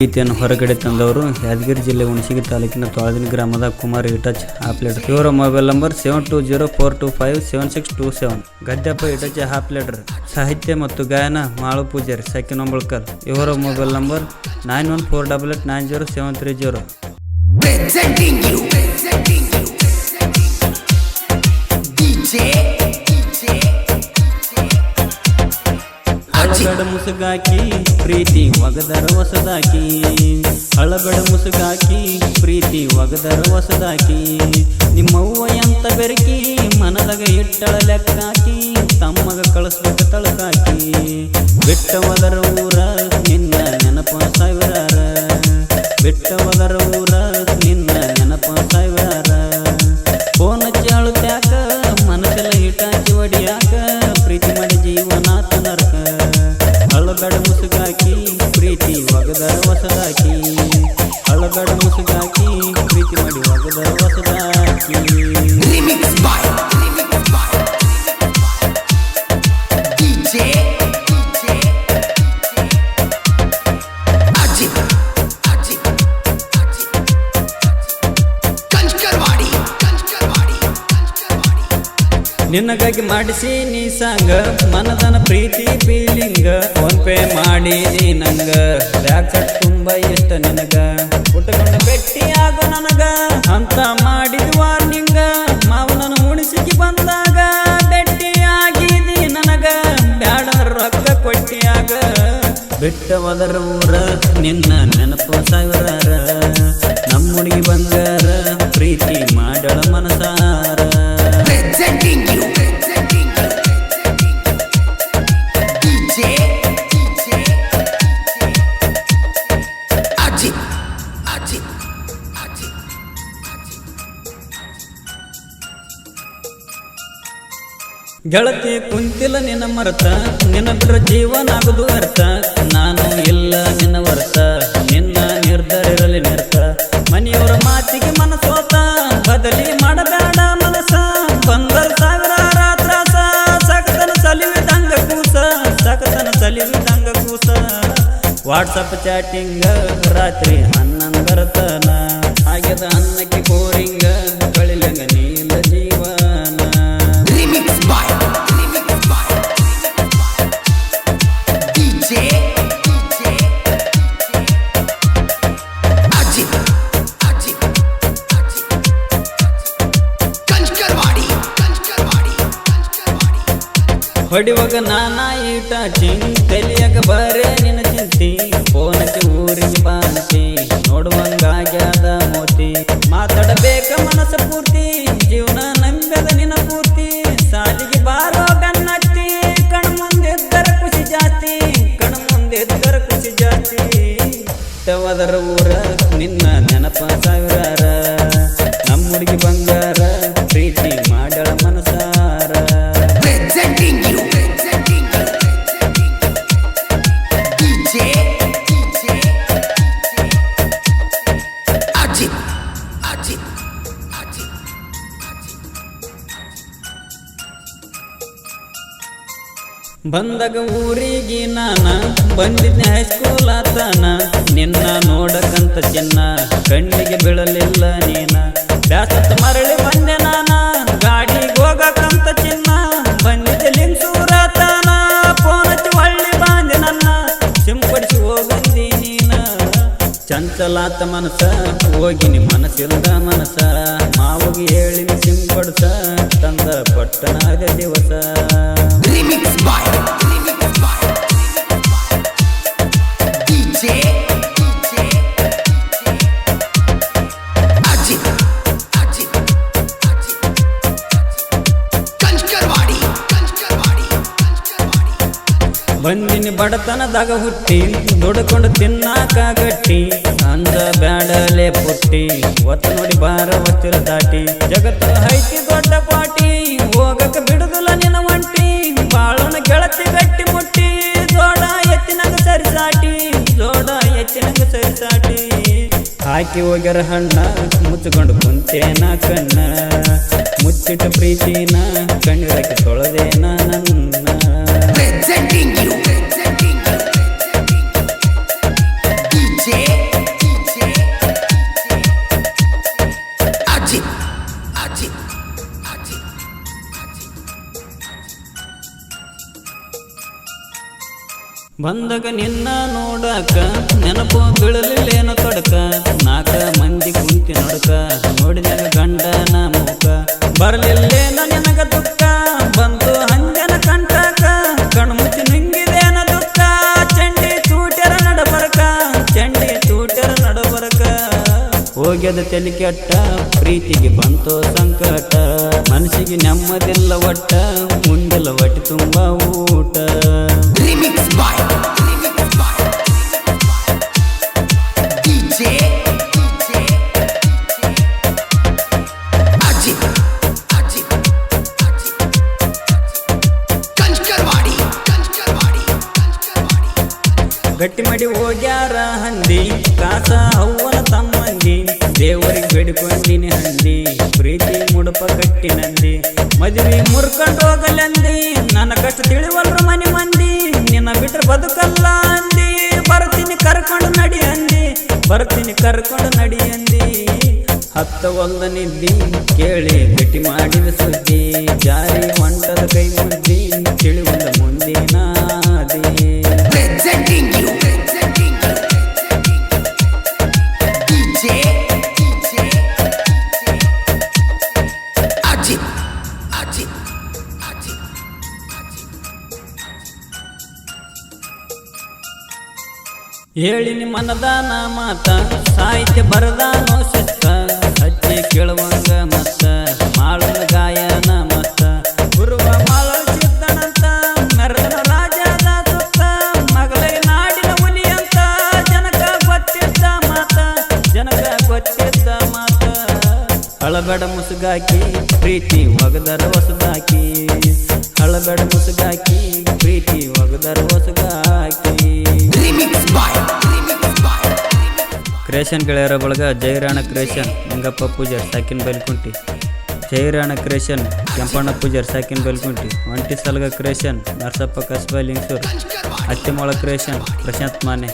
ಗೀತೆಯನ್ನು ಹೊರಗಡೆ ತಂದವರು ಯಾದಗಿರಿ ಜಿಲ್ಲೆ ಹುಣಸಗಿ ತಾಲೂಕಿನ ತೊಳದಿನ ಗ್ರಾಮದ ಕುಮಾರ್ ಇಟಚ್ ಹಾಫ್ಲೇಟರ್. ಇವರ ಮೊಬೈಲ್ ನಂಬರ್ 7204257627. ಗದ್ಯಪ್ಪ ಇಟಚ್ ಹಾಫ್ಲೇಟರ್. ಸಾಹಿತ್ಯ ಮತ್ತು ಗಾಯನ ಮಾಳು ಪೂಜಾರಿ ಸಕ್ಕಿನೊಂಬಳ್ಕರ್. ಇವರ ಮೊಬೈಲ್ ನಂಬರ್ 9148900730. ಹಳಗಡ ಮುಸುಗಾಕಿ ಪ್ರೀತಿ ಒಗದರ ಹೊಸದಾಕಿ. ಹಳಗಡ ಮುಸುಗಾಕಿ ಪ್ರೀತಿ ಒಗದರ ಹೊಸದಾಕಿ. ನಿಮ್ಮವ್ವ ಎಂತ ಬೆರಕಿ ಮನದಾಗ ಇಟ್ಟಳ ಲೆಕ್ಕಾಕಿ. ತಮ್ಮಗ ಕಳಿಸ್ಬೇಕು ತಳಕಾಕಿ. ಬಿಟ್ಟವದರ ಊರ ನಿನ್ನ ನೆನಪ ಸಾವಿರಾರ. ಬಿಟ್ಟವದರ ಊರ ನಿನ್ನ ನೆನಪ ಸಾವಿರಾರ. ಫೋನ್ ಹಚ್ಚಿ ಅಳುತ್ಯಾಕ ಮನಸ್ಸೆಲ್ಲ ಹಿಟಾಕಿ ಒಡಿಯಾಕ. ಪ್ರೀತಿ ಮಾಡಿ ಜೀವನಾಥ ನರ್ಕ. ಹಳಗಡ ಮುಸುಗಾಕಿ ಪ್ರೀತಿ ಒಗದರ ಹೊಸದಾಕಿ. ಹಳಗಡ ಮುಸುಗಾಕಿ ಪ್ರೀತಿ ಮಾಡಿ ಒಗದರ ಹೊಸದಾಕಿ. ನಿನಗಾಗಿ ಮಾಡಿಸಿ ನೀ ಸಾಂಗ ಮನದನ ಪ್ರೀತಿ ಫೀಲಿಂಗ. ಫೋನ್ ಪೇ ಮಾಡಿದಿ ನಂಗ ಬ್ಯಾಗ್ ತುಂಬ ಇಷ್ಟ ನಿನಗ. ಉಟ್ಕೊಂಡ ಭೇಟಿ ಆಗೋ ನನಗ ಅಂತ ಮಾಡಿದ ವಾರ್ನಿಂಗ. ಮಾವನನ್ನು ಉಣಿಸಿಗೆ ಬಂದಾಗ ಭೇಟಿ ಆಗಿದಿ ನನಗ. ಬ್ಯಾಡ ರೊಕ್ಕ ಕೊಟ್ಟಿಯಾಗ. ಬಿಟ್ಟವದರ ಊರ ನಿನ್ನ ನೆನಪು ಸಾವಿರಾರ. ನಮ್ಮ ಹುಡುಗಿ ಬಂಗಾರ ಪ್ರೀತಿ ಮಾಡಳ ಮನಸಾರ. ಗೆಳತಿ ಕುಂತಿಲ್ಲ ನಿನ್ನ ಮರತ. ನಿನ್ನ ಬಿಟ್ರ ಜೀವನ ಆಗುದು ಅರ್ಥ. ನಾನು ಇಲ್ಲ ನಿನ್ನ ವರ್ತ. ನಿನ್ನ ನಿರ್ಧಾರ ಇರಲಿ ನಿರ್ತ. ಮನೆಯವರ ಮಾತಿಗೆ ಮನಸೋತ ಬದಲಿ ಮಾಡಬೇಡ ಮನಸ. ಬಂದರ ಸಾವಿರಾರ ತ್ರಾಸ. ಸಕತನ ಸಲಿವಿದಂಗ ಕೂಸ. ಸಕತನ ಸಲಿವಿದಂಗ ಕೂಸ. ವಾಟ್ಸಪ್ ಚಾಟಿಂಗ ರಾತ್ರಿ 11 ತನ. ಆಗ್ಯದ ಅನ್ನಕ್ಕೆ ಬೋರಿಂಗ ಕಳಿಲಂಗ ನೀಲ ಜೀವನ. ಹೊಡಿವಾಗ ನಾನಾ ಇಟಾಚಿ. ತಲಿಯಾಗ ಬರೇ ನಿನ್ನ ಚಿಂತಿ. ಫೋನಕ್ಕೆ ಊರಿಗೆ ಬಾಂತಿ. ನೋಡುವಂಗಾಗ್ಯಾದ ಮೋತಿ. ಮಾತಾಡಬೇಕ ಮನಸ್ಸು ಪೂರ್ತಿ. ಜೀವನ ನಂಬ್ಯದ ನಿನ್ನ ಪೂರ್ತಿ. ಸಾಲಿಗೆ ಬಾರೋ ಗನ್ನತ್ತಿ. ಕಣ್ ಮುಂದಿದ್ದರ ಖುಷಿ ಜಾಸ್ತಿ. ಕಣ್ ಮುಂದಿದ್ದರ ಖುಷಿ ಜಾಸ್ತಿ. ತವದರ ಊರ ನಿನ್ನ ನೆನಪ ಸಾವಿರಾರ. ನಮ್ಮ ಹುಡುಗಿ ಬಂಗಾರ ಪ್ರೀತಿ ಮಾಡಳ ಮನಸಾರ. ಬಂದಾಗ ಊರಿಗೆ ನಾನ ಬಂದಿದ್ದೆ ಹೈಸ್ಕೂಲ್ ಆತನ. ನಿನ್ನ ನೋಡಕಂತ ಚಿನ್ನ ಕಣ್ಣಿಗೆ ಬೀಳಲಿಲ್ಲ ನೀನ. ಬ್ಯಾಸತ್ತ ಮರಳಿ ಬಂದೆ ನಾನ ಗಾಡಿಗೆ ಹೋಗಕಂತ ಚಿನ್ನ. ಬಂದಿದ್ದೆ ಲಿಂಗಸೂರಾತನ. ಫೋನ್ ಹಚ್ಚಿ ಹೊಳ್ಳಿ ಬಾಂದೆ ನನ್ನ. ಸಿಂಪಡಿಸಿ ಹೋಗಂದಿ ನೀನ. ಚಂಚಲಾತ ಮನಸ ಹೋಗಿನಿ ಮನಸ್ಸಿಲ್ದ ಮನಸ. ಮಾವಿಗೆ ಹೇಳಿನಿ ಸಿಂಪಡಿಸ ತಂದ ಪಟ್ಟಣದ ದಿವಸ. ಬಂದಿನಿ ಬಡತನದಾಗ ಹುಟ್ಟಿ. ದುಡ್ಕೊಂಡು ತಿನ್ನಾಕ ಗಟ್ಟಿ. ಅಂದ ಬ್ಯಾಡಲೆ ಪುಟ್ಟಿ. ಒತ್ತ ನೋಡಿ ಬಾರ ಒತ್ತಿರ ದಾಟಿ. ಜಗತ್ತು ಐತಿ ದೊಡ್ಡ ಪಾಟಿ. ಹೋಗಕ ಬಿಡುದಿಲ್ಲ ನಿನ್ನ ಒಂಟಿ. ಬಾಳನ ಗೆಳತಿ ಗಟ್ಟಿ ಮುಟ್ಟಿ. ಜೋಡ ಎತ್ತಿನಂಗ ಸರಿಸಾಟಿ. ಜೋಡ ಎತ್ತಿನಂಗ ಸರಿಸಾಟಿ. ಹಾಕಿ ಹೋಗ್ಯಾರ ಹಣ್ಣ ಮುಚ್ಚಿಕೊಂಡು ಕುಂತೇನ ಕಣ್ಣ. ಮುಚ್ಚಿಟ್ಟ ಪ್ರೀತಿನ ಕಣ್ಣಿರಕ್ಕೆ ತೊಳೆದೇನ ನನ್ನ. presenting you DJ ಬಂದಾಗ ನಿನ್ನ ನೋಡಾಕ ನೆನಪು ಬೀಳಲಿಲ್ಲೇನು ತೊಡಕ 4 ಮಂದಿ ಕುಂತಿ ನಡಕ ನೋಡಿದಾಗ ಗಂಡನ ಮುಖ ಬರಲಿಲ್ಲೇನ ನಿನಗ ದುಃಖ ಬಂತು ಹಂಜನ ಕಂಟಕ ಕಣ್ಮುಚ್ಚಿ ನುಂಗಿದೇನ ದುಃಖ ಚಂಡಿ ತೂಟ್ಯರ ನಡಬರಕ ಹೋಗ್ಯದ ತಲೆ ಕೆಟ್ಟ ಪ್ರೀತಿಗೆ ಬಂತು ಸಂಕಟ ಮನಸ್ಸಿಗೆ ನೆಮ್ಮದಿಲ್ಲ ಒಟ್ಟ ಮುಂದಿಲ್ಲ ಹೊಟ್ಟೆ ತುಂಬ ಊಟ ಗಟ್ಟಿ ಮಾಡಿ ಹೋಗ್ಯಾರ ಹಂದಿ ಕಾಸ ಅವ್ವನ ತಮ್ಮಂದಿ ದೇವರಿಗೆ ಬೇಡಿಕೊಂಡಿನಿ ಹಂದಿ ಪ್ರೀತಿ ಮುಡುಪ ಕಟ್ಟಿ ನಂದಿ ಮದುವೆ ಮುರ್ಕೊಂಡು ಹೋಗಲಂದಿ ನನ್ನ ಕಷ್ಟ ತಿಳಿವಲ್ರು ಮನೆ ಮಂದಿ ನಿನ್ನ ಬಿಟ್ರೆ ಬದುಕಲ್ಲ ಅಂದಿ ಬರ್ತೀನಿ ಕರ್ಕೊಂಡು ನಡಿ ಅಂದಿ ಹತ್ತ ಒಲ್ದ ನಿದ್ದಿ ಕೇಳಿ ಗಟ್ಟಿ ಮಾಡಿದ ಸುದ್ದಿ ಜಾರಿ ಹೊಂಟದ ಕೈ ಮುದ್ದಿ ತಿಳಿವಲ್ಲ ಮುಂದಿನ ಹೇಳಿನಿ ಮನದಾನ ಮಾತ ಸಾಹಿತ್ಯ ಬರದಾನೋ ಸಿತ್ತ ಹಚ್ಚಿ ಕೇಳುವಂಗ ಮತ್ತ ಮಾಳುವ ಗಾಯನ ಮತ್ತ ಗುರುವ ಮಾಳು ಚಿತ್ತನಂತ ಮೆರದನ ರಾಜದ ಸುತ್ತ ಮಗಲೈ ನಾಡಿನ ಹುಲಿ ಅಂತ ಜನಕ ಗೊತ್ತಿದ್ದ ಮಾತ ಹಳಬೇಡ ಮುಸುಗಾಕಿ ಪ್ರೀತಿ ಒಗದರ ಹೊಸದಾಕಿ ಹಳಬೇಡ ಮುಸುಗಾಕಿ ಪ್ರೀತಿ ಒಗದರ ಹೊಸಗಾಕಿ ಕ್ರೇಷನ್ ಗೆಳೆಯರ ಬಳಗ ಜೈರಾಣ ಕ್ರೇಷನ್ ನಿಂಗಪ್ಪ ಪೂಜಾರ್ ಸಾಕಿನ ಬೈಲ್ಕುಂಟಿ ಜೈರಾಣ ಕ್ರೇಷನ್ ಕೆಂಪಣ್ಣ ಪೂಜಾರ್ ಸಾಕಿನ ಬೈಲ್ಕುಂಟಿ ಒಂಟಿ ಸಲಗ ಕ್ರೇಷನ್ ನರಸಪ್ಪ ಕಸ್ಬಾ ಲಿಂಗಸೂರ್ ಅತ್ತಿಮೊಳ ಕ್ರೇಷನ್ ಪ್ರಶಾಂತ್ ಮಾನೆ